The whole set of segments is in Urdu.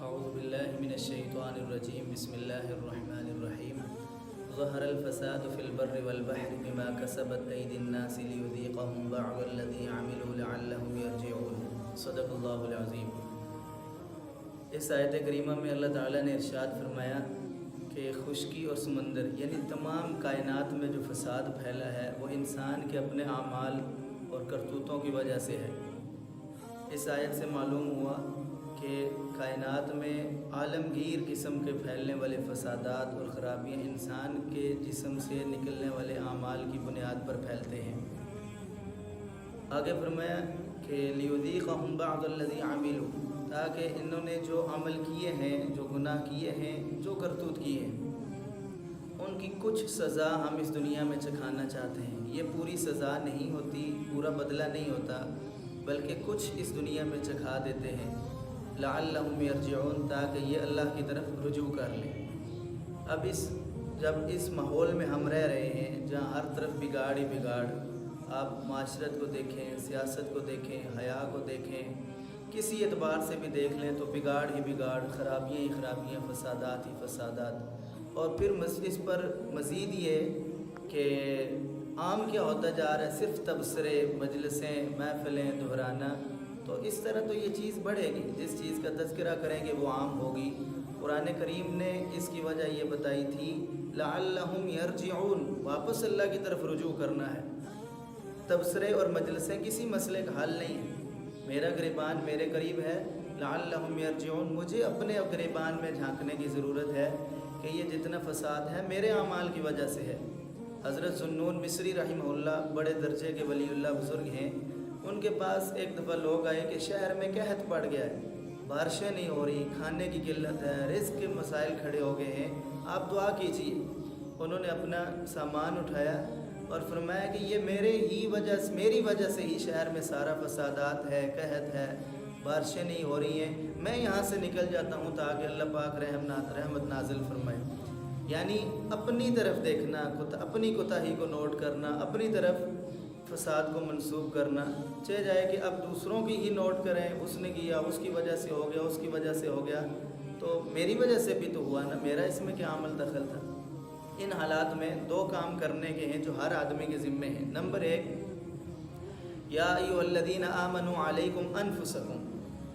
اعوذ باللہ من الشیطان الرجیم بسم اللہ الرحمن الرحیم ظہر الفساد فی البر والبحر بما کسبت ایدی الناس لیذیقہم بعض الذی عملوا لعلہم یرجعون صدق اللہ العظیم۔ اس آیت کریمہ میں اللہ تعالیٰ نے ارشاد فرمایا کہ خشکی اور سمندر یعنی تمام کائنات میں جو فساد پھیلا ہے وہ انسان کے اپنے اعمال اور کرتوتوں کی وجہ سے ہے۔ اس آیت سے معلوم ہوا کہ کائنات میں عالمگیر قسم کے پھیلنے والے فسادات اور خرابیاں انسان کے جسم سے نکلنے والے اعمال کی بنیاد پر پھیلتے ہیں۔ آگے فرمایا کہ لیذیقہم بعض الذی عملوا، تاکہ انہوں نے جو عمل کیے ہیں، جو گناہ کیے ہیں، جو کرتوت کیے ہیں، ان کی کچھ سزا ہم اس دنیا میں چکھانا چاہتے ہیں۔ یہ پوری سزا نہیں ہوتی، پورا بدلہ نہیں ہوتا، بلکہ کچھ اس دنیا میں چکھا دیتے ہیں لعلہم یرجعون، تاکہ یہ اللہ کی طرف رجوع کر لیں۔ اب جب اس ماحول میں ہم رہ رہے ہیں جہاں ہر طرف بگاڑ ہی بگاڑ، آپ معاشرت کو دیکھیں، سیاست کو دیکھیں، حیا کو دیکھیں، کسی اعتبار سے بھی دیکھ لیں تو بگاڑ ہی بگاڑ، خرابیاں ہی خرابیاں، فسادات ہی فسادات۔ اور پھر اس پر مزید یہ کہ عام کیا ہوتا جا رہا ہے، صرف تبصرے، مجلسیں، محفلیں دہرانا، تو اس طرح تو یہ چیز بڑھے گی۔ جس چیز کا تذکرہ کریں گے وہ عام ہوگی۔ قرآن کریم نے اس کی وجہ یہ بتائی تھی لعلہم یرجعون، واپس اللہ کی طرف رجوع کرنا ہے۔ تبصرے اور مجلسیں کسی مسئلے کا حل نہیں ہے۔ میرا گریبان میرے قریب ہے، لعلہم یرجعون، مجھے اپنے گریبان میں جھانکنے کی ضرورت ہے کہ یہ جتنا فساد ہے میرے اعمال کی وجہ سے ہے۔ حضرت ذوالنون مصری رحمہ اللہ بڑے درجے کے ولی اللہ بزرگ ہیں، ان کے پاس ایک دفعہ لوگ آئے کہ شہر میں قحط پڑ گیا ہے، بارشیں نہیں ہو رہی، کھانے کی قلت ہے، رزق کے مسائل کھڑے ہو گئے ہیں، آپ دعا کیجیے۔ انہوں نے اپنا سامان اٹھایا اور فرمایا کہ یہ میری وجہ سے ہی شہر میں سارا فسادات ہے، قحط ہے، بارشیں نہیں ہو رہی ہیں، میں یہاں سے نکل جاتا ہوں تاکہ اللہ پاک رحمت نازل فرمائے۔ یعنی اپنی طرف دیکھنا، اپنی کوتاہی کو نوٹ کرنا، اپنی طرف فساد کو منسوب کرنا، چاہے جائے کہ اب دوسروں کی ہی نوٹ کریں، اس نے کیا، اس کی وجہ سے ہو گیا، اس کی وجہ سے ہو گیا، تو میری وجہ سے بھی تو ہوا نا، میرا اس میں کیا عمل دخل تھا۔ ان حالات میں دو کام کرنے کے ہیں جو ہر آدمی کے ذمے ہیں۔ نمبر ایک، یا ایھا الذین آمنوا علیکم انفسکم،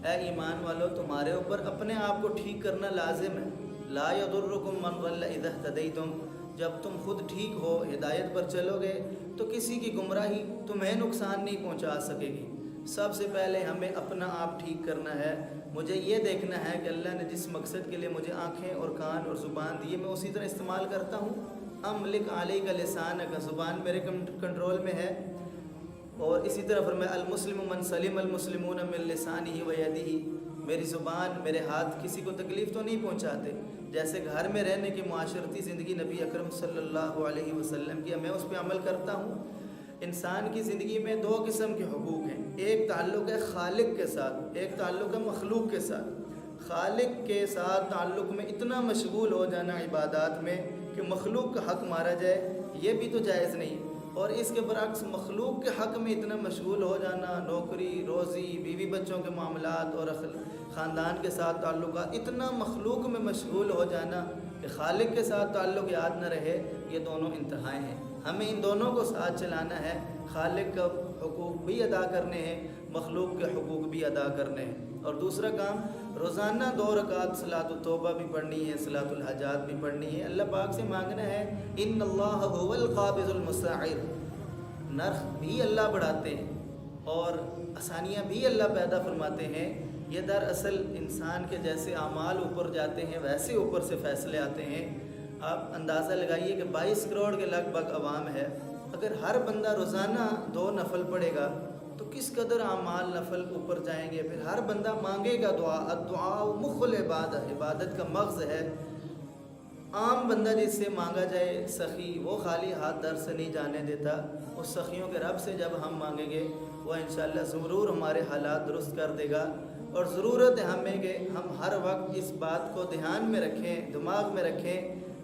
اے ایمان والو تمہارے اوپر اپنے آپ کو ٹھیک کرنا لازم ہے۔ لا یضرکم من ضل اذا اہتدیتم، جب تم خود ٹھیک ہو، ہدایت پر چلو گے تو کسی کی گمراہی تمہیں نقصان نہیں پہنچا سکے گی۔ سب سے پہلے ہمیں اپنا آپ ٹھیک کرنا ہے۔ مجھے یہ دیکھنا ہے کہ اللہ نے جس مقصد کے لیے مجھے آنکھیں اور کان اور زبان دی میں اسی طرح استعمال کرتا ہوں۔ املک علیک لسانک، زبان میرے کنٹرول میں ہے۔ اور اسی طرح فرمایا المسلم من سلم المسلمون من لسانہ و یدہ، میری زبان، میرے ہاتھ کسی کو تکلیف تو نہیں پہنچاتے۔ جیسے گھر میں رہنے کی معاشرتی زندگی نبی اکرم صلی اللہ علیہ وسلم کی، میں اس پہ عمل کرتا ہوں۔ انسان کی زندگی میں دو قسم کے حقوق ہیں، ایک تعلق ہے خالق کے ساتھ، ایک تعلق ہے مخلوق کے ساتھ۔ خالق کے ساتھ تعلق میں اتنا مشغول ہو جانا عبادات میں کہ مخلوق کا حق مارا جائے، یہ بھی تو جائز نہیں۔ اور اس کے برعکس مخلوق کے حق میں اتنا مشغول ہو جانا، نوکری، روزی، بیوی بچوں کے معاملات اور خاندان کے ساتھ تعلقات، اتنا مخلوق میں مشغول ہو جانا کہ خالق کے ساتھ تعلق یاد نہ رہے، یہ دونوں انتہائیں ہیں۔ ہمیں ان دونوں کو ساتھ چلانا ہے، خالق کا حقوق بھی ادا کرنے ہیں، مخلوق کے حقوق بھی ادا کرنے ہیں۔ اور دوسرا کام، روزانہ 2 رکعت صلاۃ التوبہ بھی پڑھنی ہے، صلاۃ الحاجات بھی پڑھنی ہے، اللہ پاک سے مانگنا ہے ان اللہ هو القابض المستعیر، نرخ بھی اللہ بڑھاتے ہیں اور آسانیاں بھی اللہ پیدا فرماتے ہیں۔ یہ دراصل انسان کے جیسے اعمال اوپر جاتے ہیں ویسے اوپر سے فیصلے آتے ہیں۔ آپ اندازہ لگائیے کہ 22 کروڑ کے لگ بھگ عوام ہے، اگر ہر بندہ روزانہ 2 نفل پڑھے گا تو کس قدر اعمال نفل اوپر جائیں گے۔ پھر ہر بندہ مانگے گا دعا، الدعاء مخ العبادہ، عبادت کا مغز ہے۔ عام بندہ جس سے مانگا جائے سخی، وہ خالی ہاتھ در سے نہیں جانے دیتا۔ اس سخیوں کے رب سے جب ہم مانگیں گے وہ انشاءاللہ ضرور ہمارے حالات درست کر دے گا۔ اور ضرورت ہے ہمیں کہ ہم ہر وقت اس بات کو دھیان میں رکھیں، دماغ میں رکھیں۔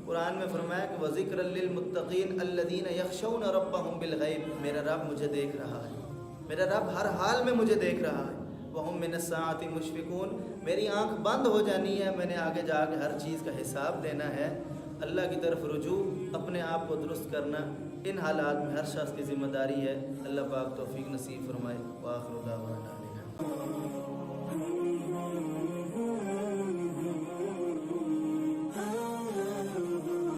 قرآن میں فرمایا کہ وَذِكْرًا لِّلْمُتَّقِينَ الَّذِينَ يَخْشَوْنَ رَبَّهُم بِالْغَيْبِ، میرا رب مجھے دیکھ رہا ہے، میرا رب ہر حال میں مجھے دیکھ رہا ہے۔ وَهُمْ مِنَ السَّاعَةِ مُشْفِقُونَ، میری آنکھ بند ہو جانی ہے، میں نے آگے جا کے ہر چیز کا حساب دینا ہے، اللہ کی طرف رجوع، اپنے آپ کو درست کرنا، ان حالات میں ہر شخص کی ذمہ داری ہے۔ اللہ پاک توفیق نصیب فرمائے۔ وآخر دعوانا